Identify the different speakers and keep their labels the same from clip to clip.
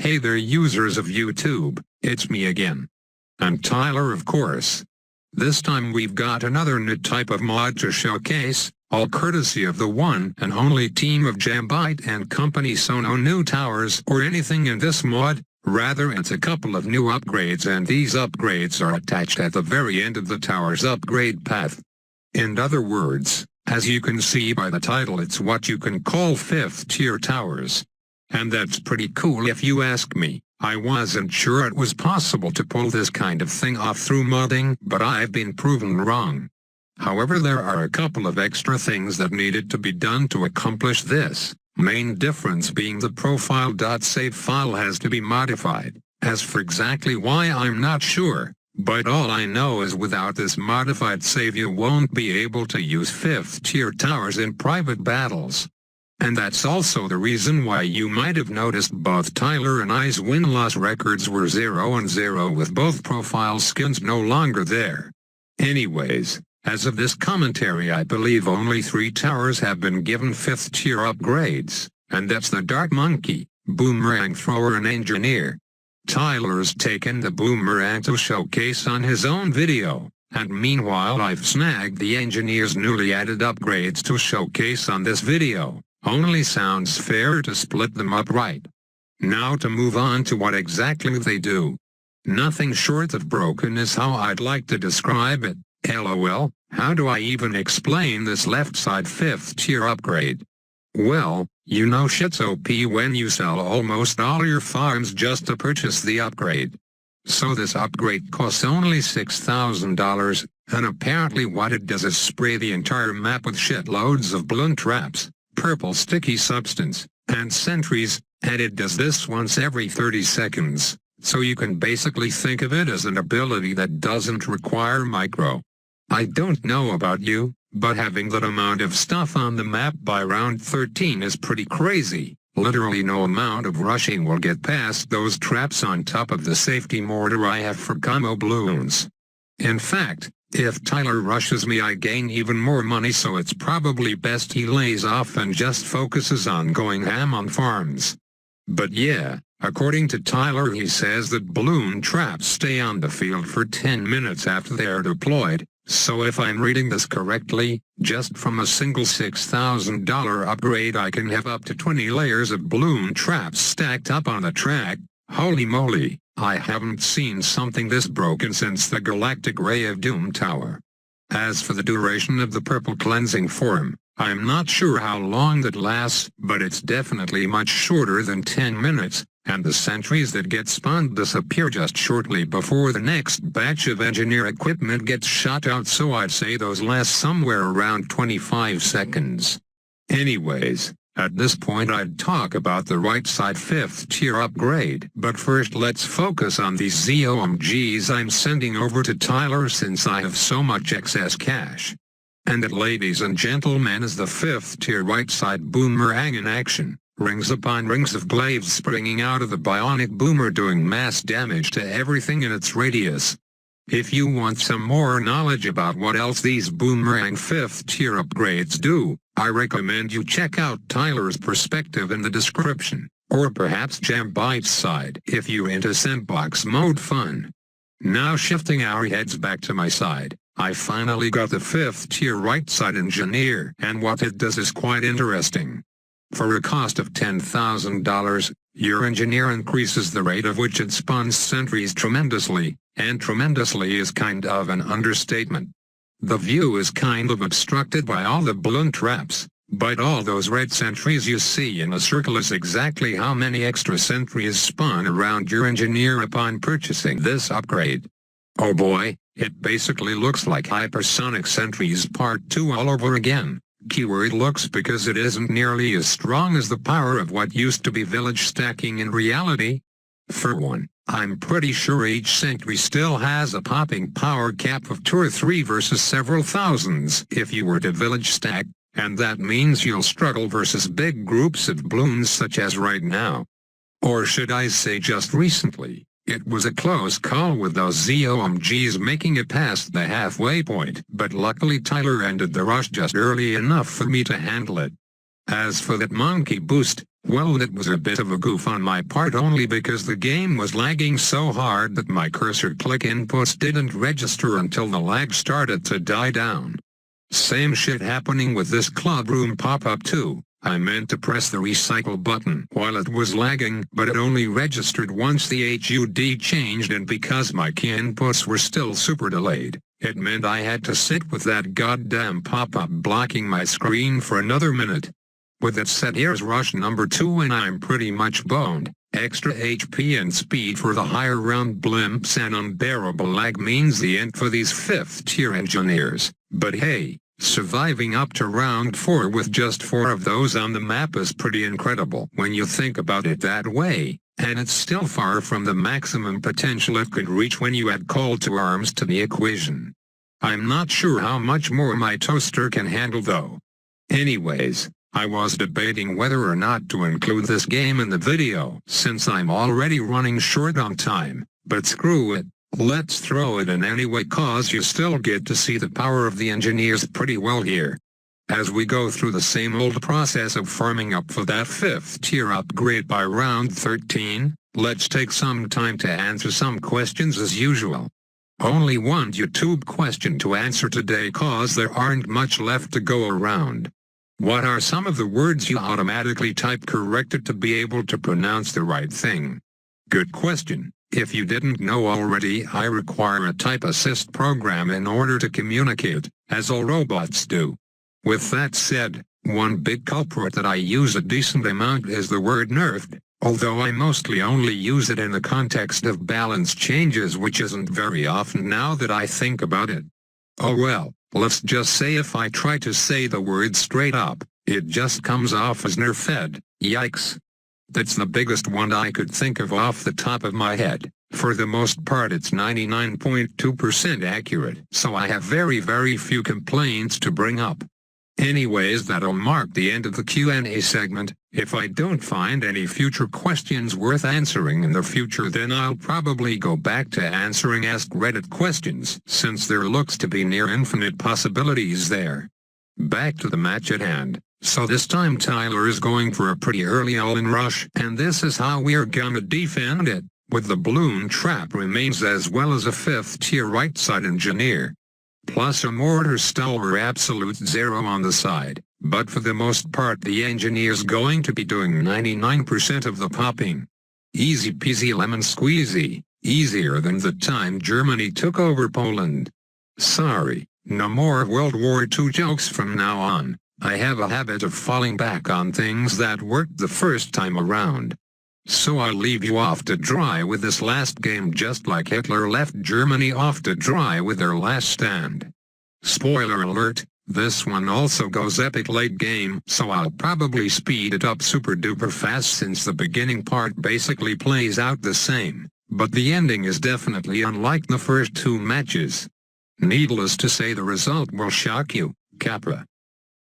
Speaker 1: Hey there users of YouTube, it's me again. I'm Tyler, of course. This time we've got another new type of mod to showcase, all courtesy of the one and only team of Jambite and company. So no new towers or anything in this mod, rather it's a couple of new upgrades, and these upgrades are attached at the very end of the tower's upgrade path. In other words, as you can see by the title, it's what you can call 5th tier towers. And that's pretty cool if you ask me. I wasn't sure it was possible to pull this kind of thing off through modding, but I've been proven wrong. However, there are a couple of extra things that needed to be done to accomplish this, main difference being the profile.save file has to be modified. As for exactly why, I'm not sure, but all I know is without this modified save you won't be able to use 5th tier towers in private battles. And that's also the reason why you might have noticed both Tyler and I's win-loss records were 0 and 0, with both profile skins no longer there. Anyways, as of this commentary, I believe only 3 towers have been given 5th tier upgrades, and that's the Dark Monkey, Boomerang Thrower and Engineer. Tyler's taken the Boomerang to showcase on his own video, and meanwhile I've snagged the Engineer's newly added upgrades to showcase on this video. Only sounds fair to split them up, right? Now to move on to what exactly they do. Nothing short of broken is how I'd like to describe it. LOL, how do I even explain this left side 5th tier upgrade? Well, you know shit's OP when you sell almost all your farms just to purchase the upgrade. So this upgrade costs only $6,000, and apparently what it does is spray the entire map with shitloads of balloon traps, purple sticky substance, and sentries, and it does this once every 30 seconds, so you can basically think of it as an ability that doesn't require micro. I don't know about you, but having that amount of stuff on the map by round 13 is pretty crazy. Literally no amount of rushing will get past those traps on top of the safety mortar I have for combo balloons. In fact, if Tyler rushes me I gain even more money, so it's probably best he lays off and just focuses on going ham on farms. But yeah, according to Tyler, he says that balloon traps stay on the field for 10 minutes after they are deployed, so if I'm reading this correctly, just from a single $6,000 upgrade I can have up to 20 layers of balloon traps stacked up on the track. Holy moly, I haven't seen something this broken since the Galactic Ray of Doom Tower. As for the duration of the purple cleansing form, I'm not sure how long that lasts, but it's definitely much shorter than 10 minutes, and the sentries that get spawned disappear just shortly before the next batch of engineer equipment gets shot out, so I'd say those last somewhere around 25 seconds. Anyways, at this point I'd talk about the right side 5th tier upgrade, but first let's focus on these ZOMGs I'm sending over to Tyler since I have so much excess cash. And that, ladies and gentlemen, is the 5th tier right side Boomerang in action, rings upon rings of blades springing out of the bionic boomer, doing mass damage to everything in its radius. If you want some more knowledge about what else these Boomerang 5th tier upgrades do, I recommend you check out Tyler's perspective in the description, or perhaps Jambite's side if you're into sandbox mode fun. Now shifting our heads back to my side, I finally got the 5th tier right side Engineer, and what it does is quite interesting. For a cost of $10,000, your Engineer increases the rate of which it spawns sentries tremendously, and tremendously is kind of an understatement. The view is kind of obstructed by all the balloon traps, but all those red sentries you see in a circle is exactly how many extra sentries spawn around your Engineer upon purchasing this upgrade. Oh boy, it basically looks like Hypersonic Sentries Part 2 all over again. Keyword looks, because it isn't nearly as strong as the power of what used to be village stacking in reality. For one, I'm pretty sure each sentry still has a popping power cap of 2 or 3 versus several thousands if you were to village stack, and that means you'll struggle versus big groups of balloons such as right now. Or should I say just recently. It was a close call with those ZOMGs making it past the halfway point, but luckily Tyler ended the rush just early enough for me to handle it. As for that monkey boost, Well, it was a bit of a goof on my part only because the game was lagging so hard that my cursor click inputs didn't register until the lag started to die down. Same shit happening with this club room pop-up too. I meant to press the recycle button while it was lagging, but it only registered once the HUD changed, and because my key inputs were still super delayed, it meant I had to sit with that goddamn pop-up blocking my screen for another minute. With that said, here's rush number 2 and I'm pretty much boned. Extra HP and speed for the higher round blimps and unbearable lag means the end for these 5th tier engineers. But hey, surviving up to round 4 with just 4 of those on the map is pretty incredible when you think about it that way, and it's still far from the maximum potential it could reach when you add call to arms to the equation. I'm not sure how much more my toaster can handle though. Anyways, I was debating whether or not to include this game in the video since I'm already running short on time, but screw it, let's throw it in anyway cause you still get to see the power of the engineers pretty well here. As we go through the same old process of farming up for that 5th tier upgrade by round 13, let's take some time to answer some questions as usual. Only one YouTube question to answer today cause there aren't much left to go around. What are some of the words you automatically type corrected to be able to pronounce the right thing? Good question. If you didn't know already, I require a type assist program in order to communicate, as all robots do. With that said, one big culprit that I use a decent amount is the word nerfed, although I mostly only use it in the context of balance changes, which isn't very often now that I think about it. Oh well. Let's just say if I try to say the word straight up, it just comes off as nerfed. Yikes. That's the biggest one I could think of off the top of my head. For the most part it's 99.2% accurate, so I have very few complaints to bring up. Anyways, that'll mark the end of the Q&A segment. If I don't find any future questions worth answering in the future, then I'll probably go back to answering Ask Reddit questions, since there looks to be near infinite possibilities there. Back to the match at hand. So this time Tyler is going for a pretty early all-in rush, and this is how we're gonna defend it, with the balloon trap remains as well as a 5th tier right side engineer. Plus a mortar stalwart absolute 0 on the side, but for the most part the engineer's going to be doing 99% of the popping. Easy peasy lemon squeezy, easier than the time Germany took over Poland. Sorry, no more World War II jokes from now on. I have a habit of falling back on things that worked the first time around. So I'll leave you off to dry with this last game, just like Hitler left Germany off to dry with their last stand. Spoiler alert, this one also goes epic late game, so I'll probably speed it up super duper fast since the beginning part basically plays out the same, but the ending is definitely unlike the first 2 matches. Needless to say, the result will shock you, Kappa.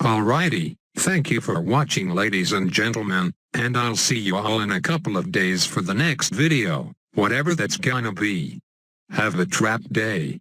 Speaker 1: Alrighty, thank you for watching ladies and gentlemen, and I'll see you all in a couple of days for the next video, whatever that's gonna be. Have a trap day.